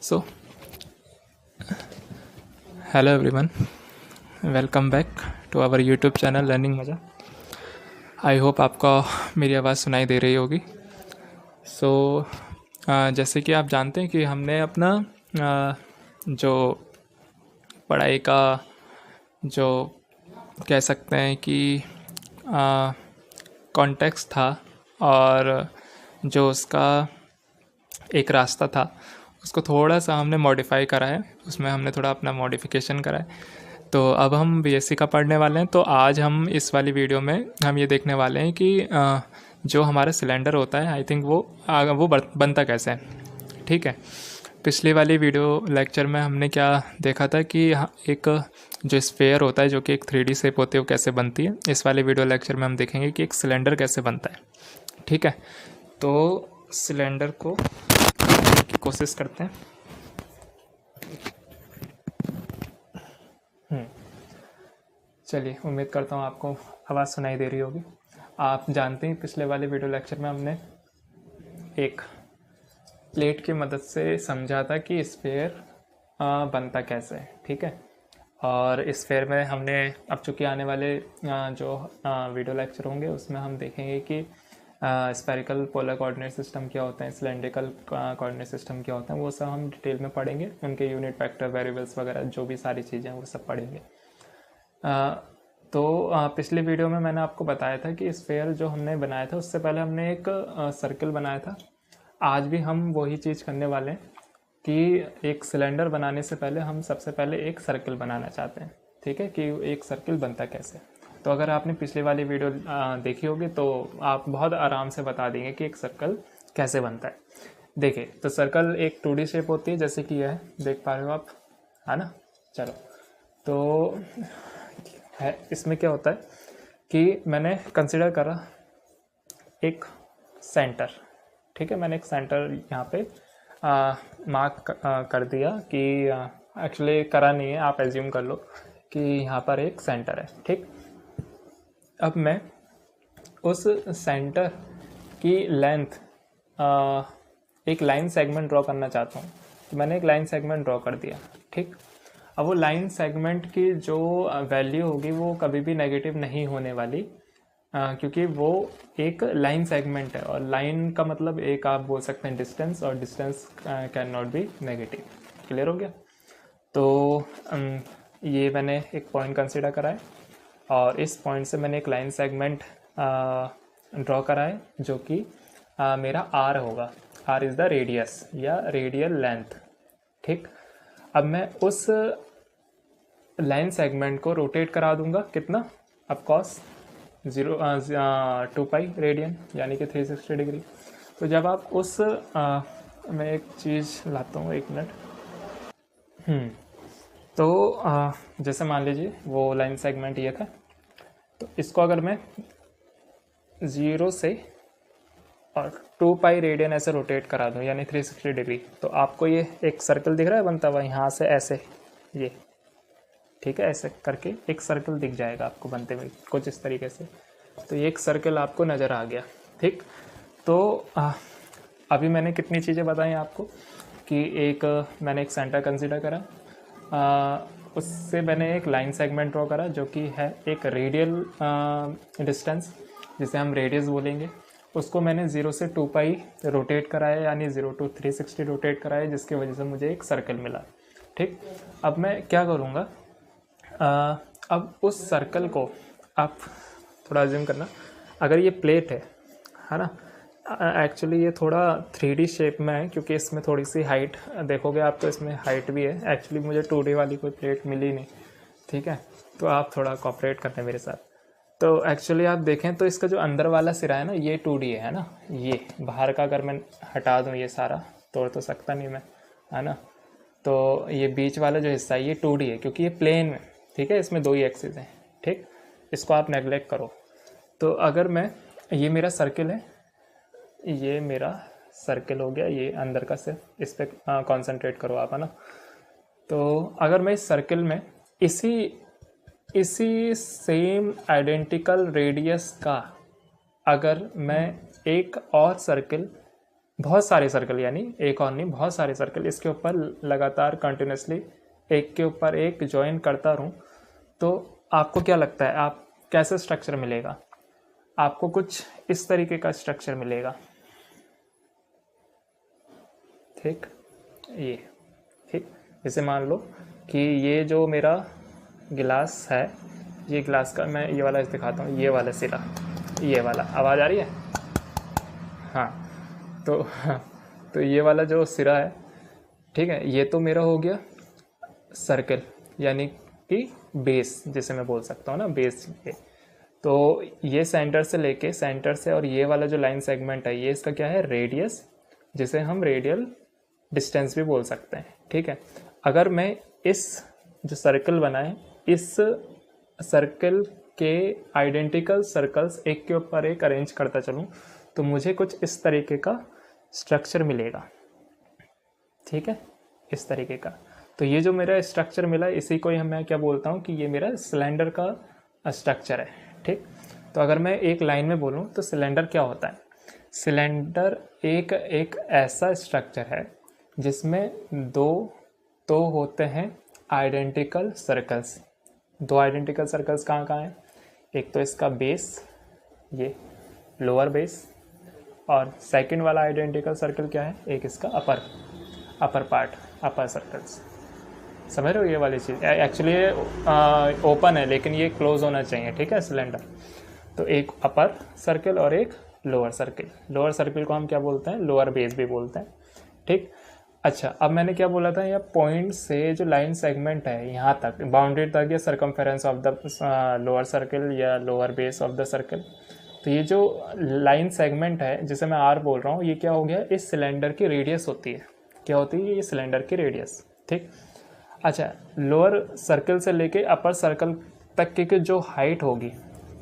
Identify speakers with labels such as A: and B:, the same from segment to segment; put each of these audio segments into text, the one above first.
A: So, hello everyone, welcome back to our YouTube channel learning Maza. I hope आपको मेरी आवाज़ सुनाई दे रही होगी। सो जैसे कि आप जानते हैं कि हमने अपना जो पढ़ाई का जो कह सकते हैं कि कॉन्टेक्स्ट था और जो उसका एक रास्ता था उसको थोड़ा सा हमने मॉडिफाई करा है, उसमें हमने थोड़ा अपना मॉडिफिकेशन करा है। तो अब हम बीएससी का पढ़ने वाले हैं। तो आज हम इस वाली वीडियो में हम ये देखने वाले हैं कि जो हमारा सिलेंडर होता है, आई थिंक वो बनता कैसे है। ठीक है, पिछली वाली वीडियो लेक्चर में हमने क्या देखा था कि एक जो स्फेयर होता है जो कि एक 3D शेप होती है वो कैसे बनती है। इस वाले वीडियो लेक्चर में हम देखेंगे कि एक सिलेंडर कैसे बनता है। ठीक है, तो सिलेंडर को की कोशिश करते हैं। चलिए, उम्मीद करता हूँ आपको आवाज़ सुनाई दे रही होगी। आप जानते हैं पिछले वाले वीडियो लेक्चर में हमने एक प्लेट की मदद से समझा था कि स्फेयर बनता कैसे है। ठीक है, और स्फेयर में हमने अब चूँकि आने वाले जो वीडियो लेक्चर होंगे उसमें हम देखेंगे कि स्फेरिकल पोलर कोऑर्डिनेट सिस्टम क्या होते हैं, सिलेंड्रिकल कोऑर्डिनेट सिस्टम क्या होता है, वो सब हम डिटेल में पढ़ेंगे। उनके यूनिट वेक्टर वेरिएबल्स वगैरह जो भी सारी चीज़ें हैं वो सब पढ़ेंगे। तो पिछली वीडियो में मैंने आपको बताया था कि स्फेयर जो हमने बनाया था उससे पहले हमने एक सर्कल बनाया था। आज भी हम वही चीज़ करने वाले हैं कि एक सिलेंडर बनाने से पहले हम सबसे पहले एक सर्कल बनाना चाहते हैं। ठीक है, कि एक सर्कल बनता कैसे। तो अगर आपने पिछली वाली वीडियो देखी होगी तो आप बहुत आराम से बता देंगे कि एक सर्कल कैसे बनता है। देखिए, तो सर्कल एक 2D शेप होती है जैसे कि यह है, देख पा रहे हो आप, है ना। चलो, तो है इसमें क्या होता है कि मैंने कंसिडर करा एक सेंटर। ठीक है, मैंने एक सेंटर यहाँ पे मार्क कर दिया कि एक्चुअली करा नहीं है, आप एज्यूम कर लो कि यहाँ पर एक सेंटर है। ठीक, अब मैं उस सेंटर की लेंथ एक लाइन सेगमेंट ड्रॉ करना चाहता हूँ। तो मैंने एक लाइन सेगमेंट ड्रॉ कर दिया। ठीक, अब वो लाइन सेगमेंट की जो वैल्यू होगी वो कभी भी नेगेटिव नहीं होने वाली, क्योंकि वो एक लाइन सेगमेंट है और लाइन का मतलब एक आप बोल सकते हैं डिस्टेंस, और distance can not be negative. Clear हो गया। तो ये मैंने एक पॉइंट कंसिडर करा है और इस पॉइंट से मैंने एक लाइन सेगमेंट ड्रॉ करा है जो कि मेरा आर होगा। आर इज़ द रेडियस या रेडियल लेंथ। ठीक, अब मैं उस लाइन सेगमेंट को रोटेट करा दूंगा कितना, ऑफ कोर्स 2 पाई रेडियन यानी कि 360 डिग्री। तो जब आप उस मैं एक चीज़ लाता हूँ, 1 मिनट। तो जैसे मान लीजिए वो लाइन सेगमेंट ये था, तो इसको अगर मैं 0 से और 2 पाई रेडियन ऐसे रोटेट करा दूँ यानी 360 डिग्री, तो आपको ये एक सर्कल दिख रहा है बनता हुआ यहाँ से ऐसे, ये ठीक है, ऐसे करके एक सर्कल दिख जाएगा आपको बनते हुए कुछ इस तरीके से। तो ये एक सर्कल आपको नज़र आ गया। ठीक, तो अभी मैंने कितनी चीज़ें बताई आपको कि एक मैंने एक सेंटर कंसिडर करा, उससे मैंने एक लाइन सेगमेंट ड्रॉ करा जो कि है एक रेडियल डिस्टेंस जिसे हम रेडियस बोलेंगे। उसको मैंने 0 से 2 पाई रोटेट कराया यानी 0 to 360 रोटेट कराया, जिसकी वजह से मुझे एक सर्कल मिला। ठीक, अब मैं क्या करूँगा, अब उस सर्कल को आप थोड़ा अज्यूम करना, अगर ये प्लेट है ना, एक्चुअली ये थोड़ा 3D शेप में है क्योंकि इसमें थोड़ी सी हाइट देखोगे आप तो इसमें हाइट भी है। एक्चुअली मुझे 2D वाली कोई प्लेट मिली नहीं। ठीक है, तो आप थोड़ा कोऑपरेट करते हैं मेरे साथ। तो एक्चुअली आप देखें तो इसका जो अंदर वाला सिरा है ना, ये 2D है ना। ये बाहर का अगर मैं हटा दूँ, ये सारा तोड़ तो सकता नहीं मैं, है ना। तो ये बीच वाला जो हिस्सा है ये 2D है क्योंकि ये प्लेन में, ठीक है, इसमें 2 ही एक्सिस हैं। ठीक, इसको आप नेगलेक्ट करो। तो अगर मैं, ये मेरा सर्किल है, ये मेरा सर्किल हो गया, ये अंदर का सिर्फ इस पर कॉन्सेंट्रेट करो आप, है ना। तो अगर मैं इस सर्किल में इसी सेम आइडेंटिकल रेडियस का अगर मैं एक और सर्किल बहुत सारे सर्कल, यानी एक और नहीं बहुत सारे सर्कल इसके ऊपर लगातार कंटिन्यूसली एक के ऊपर एक ज्वाइन करता रहूँ, तो आपको क्या लगता है आप कैसे स्ट्रक्चर मिलेगा? आपको कुछ इस तरीके का स्ट्रक्चर मिलेगा। ठीक, ये ठीक, जैसे मान लो कि ये जो मेरा गिलास है, ये गिलास का मैं ये वाला दिखाता हूँ, ये वाला सिरा, ये वाला, आवाज़ आ रही है? हाँ, तो ये वाला जो सिरा है, ठीक है, ये तो मेरा हो गया सर्कल, यानी कि बेस जिसे मैं बोल सकता हूँ ना, बेस ये। तो ये सेंटर से लेके, सेंटर से और ये वाला जो लाइन सेगमेंट है, ये इसका क्या है? रेडियस, जिसे हम रेडियल डिस्टेंस भी बोल सकते हैं। ठीक है, अगर मैं इस जो सर्कल बनाए, इस सर्कल के आइडेंटिकल सर्कल्स एक के ऊपर एक अरेंज करता चलूँ, तो मुझे कुछ इस तरीके का स्ट्रक्चर मिलेगा। ठीक है, इस तरीके का। तो ये जो मेरा स्ट्रक्चर मिला, इसी को ही मैं क्या बोलता हूँ कि ये मेरा सिलेंडर का स्ट्रक्चर है। ठीक, तो अगर मैं एक लाइन में बोलूँ तो सिलेंडर क्या होता है? सिलेंडर एक ऐसा स्ट्रक्चर है जिसमें दो होते हैं आइडेंटिकल सर्कल्स। दो आइडेंटिकल सर्कल्स कहाँ कहाँ हैं? एक तो इसका बेस, ये लोअर बेस, और सेकंड वाला आइडेंटिकल सर्कल क्या है? एक इसका अपर पार्ट, अपर सर्कल्स। समझ रहे हो ये वाली चीज़? एक्चुअली ये ओपन है, लेकिन ये क्लोज होना चाहिए। ठीक है, सिलेंडर। तो एक अपर सर्कल और एक लोअर सर्कल। लोअर सर्कल को हम क्या बोलते हैं? लोअर बेस भी बोलते हैं। ठीक, अच्छा, अब मैंने क्या बोला था? यह पॉइंट से जो लाइन सेगमेंट है यहाँ तक, बाउंड्री तक, या circumference of the lower circle या lower base of the circle. तो ये जो लाइन सेगमेंट है जिसे मैं आर बोल रहा हूँ, ये क्या हो गया? इस सिलेंडर की रेडियस होती है। क्या होती है? ये सिलेंडर की रेडियस। ठीक, अच्छा, लोअर सर्कल से लेके अपर सर्कल तक की जो हाइट होगी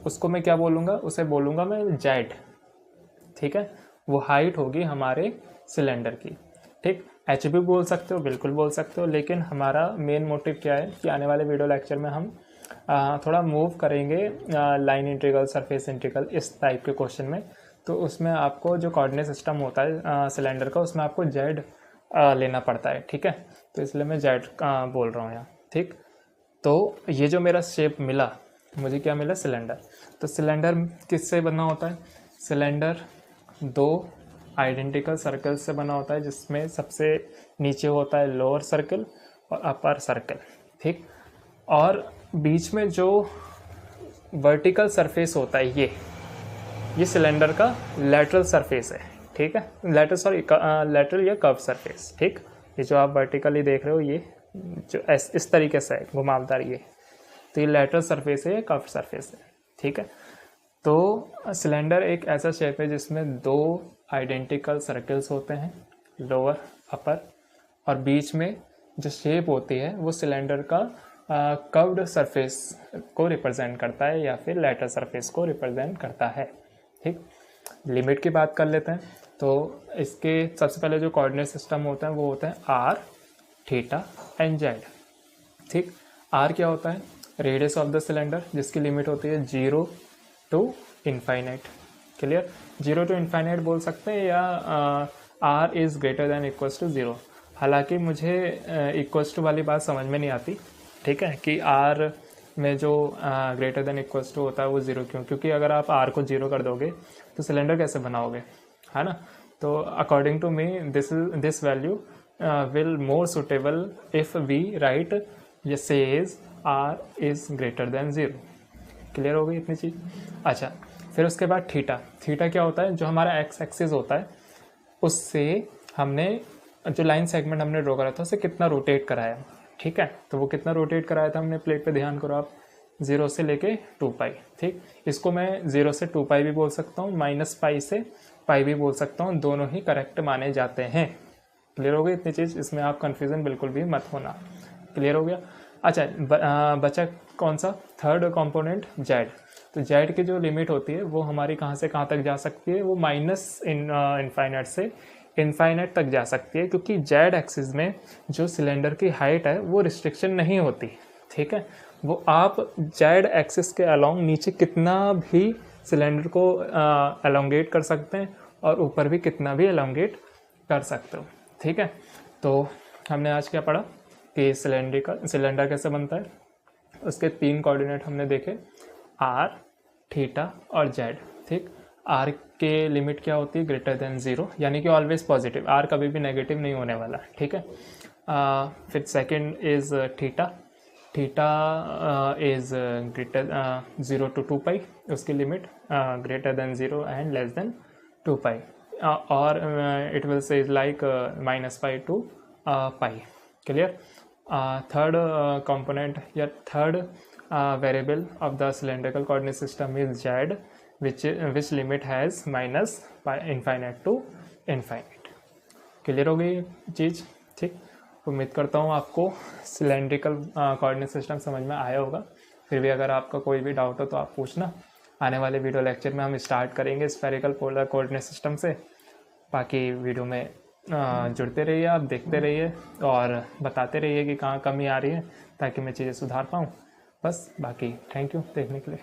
A: उसको मैं क्या बोलूँगा? उसे बोलूँगा मैं जेड। ठीक है, वो हाइट होगी हमारे सिलेंडर की। ठीक, एच भी बोल सकते हो, बिल्कुल बोल सकते हो, लेकिन हमारा मेन मोटिव क्या है कि आने वाले वीडियो लेक्चर में हम थोड़ा मूव करेंगे लाइन इंटीग्रल, सरफेस इंटीग्रल, इस टाइप के क्वेश्चन में। तो उसमें आपको जो कोऑर्डिनेट सिस्टम होता है सिलेंडर का, उसमें आपको जेड लेना पड़ता है। ठीक है, तो इसलिए मैं जेड बोल रहा हूँ यहाँ। ठीक, तो ये जो मेरा शेप मिला, मुझे क्या मिला? सिलेंडर। तो सिलेंडर किससे बना होता है? सिलेंडर दो आइडेंटिकल सर्कल से बना होता है, जिसमें सबसे नीचे होता है लोअर सर्कल और अपर सर्कल। ठीक, और बीच में जो वर्टिकल सरफेस होता है, ये सिलेंडर का लेटरल सरफेस है। ठीक है, लेटरल या कर्व सरफेस। ठीक, ये जो आप वर्टिकली देख रहे हो, ये जो इस तरीके से है घुमावदार, ये तो ये लेटरल सरफेस है, ये कर्व सरफेस है। ठीक है, तो सिलेंडर एक ऐसा शेप है जिसमें दो आइडेंटिकल सर्कल्स होते हैं, लोअर अपर, और बीच में जो शेप होती है वो सिलेंडर का कर्व्ड सरफेस को रिप्रेजेंट करता है, या फिर लेटरल सरफेस को रिप्रेजेंट करता है। ठीक, लिमिट की बात कर लेते हैं। तो इसके सबसे पहले जो कोऑर्डिनेट सिस्टम होता है वो होता है आर, थीटा एंड जेड। ठीक, आर क्या होता है? रेडियस ऑफ द सिलेंडर, जिसकी लिमिट होती है 0 to infinite. Clear? 0 to infinite बोल सकते हैं, या R is greater than equals to 0। हालांकि मुझे इक्वल्स टू वाली बात समझ में नहीं आती। ठीक है, कि आर में जो ग्रेटर देन इक्वल्स टू होता है वो 0 क्यों? क्योंकि अगर आप आर को 0 कर दोगे तो सिलेंडर कैसे बनाओगे, है ना? तो according to me this value will more suitable if we write ये says r is greater than 0। Clear हो गई इतनी चीज़? अच्छा, फिर उसके बाद थीटा क्या होता है? जो हमारा एक्स एक्सिस होता है, उससे हमने जो लाइन सेगमेंट हमने ड्रॉ करा था उसे कितना रोटेट कराया। ठीक है, तो वो कितना रोटेट कराया था हमने प्लेट पे, ध्यान करो आप, 0 से लेके 2 पाई। ठीक, इसको मैं 0 से 2 पाई भी बोल सकता हूँ, माइनस पाई से पाई भी बोल सकता हूँ, दोनों ही करेक्ट माने जाते हैं। क्लियर हो गई इतनी चीज़? इसमें आप कन्फ्यूज़न बिल्कुल भी मत होना। क्लियर हो गया? अच्छा, बचा कौन सा? Third component Z. तो जेड की जो लिमिट होती है वो हमारी कहाँ से कहाँ तक जा सकती है? वो माइनस इनफाइनाइट से इनफाइनाइट तक जा सकती है, क्योंकि जेड एक्सिस में जो सिलेंडर की हाइट है वो रिस्ट्रिक्शन नहीं होती। ठीक है, वो आप जेड एक्सिस के अलोंग नीचे कितना भी सिलेंडर को एलोंगेट कर सकते हैं और ऊपर भी कितना भी एलोंगेट कर सकते हो। ठीक है, तो हमने आज क्या पढ़ा कि सिलेंडर कैसे बनता है, उसके 3 कोऑर्डिनेट हमने देखे, आर, थीटा और जेड। ठीक, आर के लिमिट क्या होती है, ग्रेटर देन 0, यानी कि ऑलवेज पॉजिटिव, आर कभी भी नेगेटिव नहीं होने वाला। ठीक है, फिर second is theta, theta is greater 0 to 2 पाई, उसकी limit greater than 0 and less than 2 पाई, और it will say like -pi to pi. Clear. Third component या third variable of the cylindrical coordinate system is z, which limit has -infinite to infinite। Clear हो गई ये चीज़। ठीक, उम्मीद करता हूँ आपको सिलेंड्रिकल कोऑर्डिनेट सिस्टम समझ में आया होगा। फिर भी अगर आपका कोई भी डाउट हो तो आप पूछना। आने वाले वीडियो लेक्चर में हम स्टार्ट करेंगे स्फेरिकल पोलर कोऑर्डिनेट सिस्टम से। बाकी वीडियो में जुड़ते रहिए, आप देखते रहिए और बताते रहिए कि कहाँ कमी आ रही है, ताकि मैं चीज़ें सुधार पाऊँ। बस बाकी थैंक यू देखने के लिए।